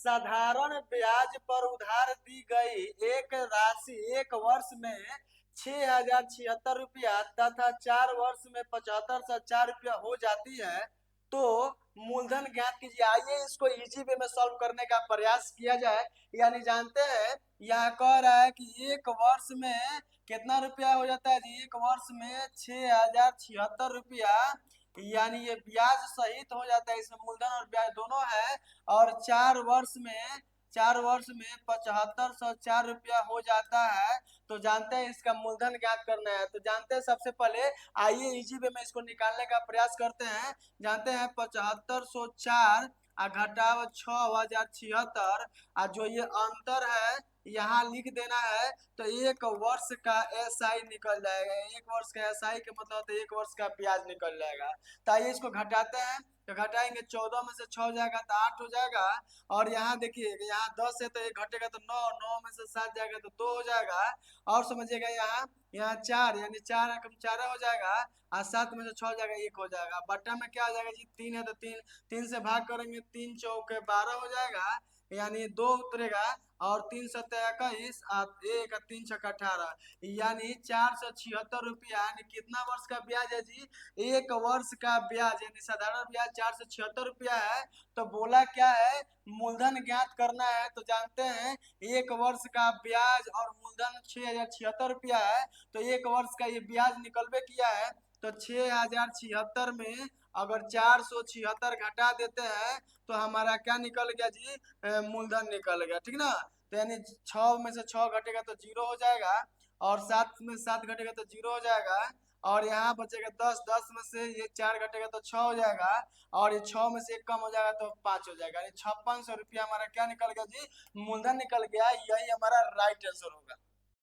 साधारण ब्याज पर उधार दी गई एक राशि एक वर्ष में 6,076 रुपया तथा 4 वर्ष में 75,004 रुपया हो जाती है, तो मूलधन ज्ञात कीजिए। आइए इसको इजी वे में सॉल्व करने का प्रयास किया जाए। यानी जानते हैं, यहाँ कह रहा है कि एक वर्ष में कितना रुपया हो जाता है जी? एक वर्ष में 6,076 रुपया, यानी ये ब्याज सहित हो जाता है, इसमें मूलधन और ब्याज दोनों है। और 4 वर्ष में 75,004 रुपया हो जाता है। तो जानते हैं इसका मूलधन ज्ञात करना है। तो जानते हैं सबसे पहले, आइए इजी वे में इसको निकालने का प्रयास करते हैं। जानते हैं 75,004 घटाव 6,076, जो ये अंतर है यहाँ लिख देना है। तो एक वर्ष का एसआई निकल जाएगा। एक वर्ष का एसआई के मतलब होता है एक वर्ष का ब्याज निकल जाएगा। तो आइए इसको घटाते हैं। तो घटाएंगे, 14 में से 6 जाएगा तो 8 हो जाएगा। और यहाँ देखिए, यहाँ 10 है तो 1 घटेगा तो 9, 9 में से 7 जाएगा तो 2 हो जाएगा। और समझिएगा यहाँ 4, यानी 4 एकम 4 हो जाएगा। और 7 में से 6 जाएगा 1 हो जाएगा। बट्टा में क्या हो जाएगा जी? 3 है तो 3 से भाग करेंगे, 3 चौके 12 हो जाएगा, यानी 2 उतरेगा। और 3 सत्ते 21, 1 3 छक्का 18, यानी 476 रुपया। यानी कितना वर्ष का ब्याज है जी? एक वर्ष का ब्याज, यानी साधारण ब्याज 476 रुपया है। तो बोला क्या है? मूलधन ज्ञात करना है। तो जानते हैं एक वर्ष का ब्याज और मूलधन 6,076 रुपया है। तो एक वर्ष का ये ब्याज निकलबे किया है। तो 6,076 में अगर 476 घटा देते हैं तो हमारा क्या निकल गया जी? मूलधन निकल गया, ठीक ना। तो यानी 6 में से 6 घटेगा तो 0 हो जाएगा। और 7 में 7 घटेगा तो 0 हो जाएगा। और यहाँ बचेगा 10, 10 में से ये 4 घटेगा तो 6 हो जाएगा। और ये 6 में से 1 कम हो जाएगा तो 5 हो जाएगा। यानी 5600 रुपया हमारा क्या निकल गया जी? मूलधन निकल गया। यही हमारा राइट आंसर होगा।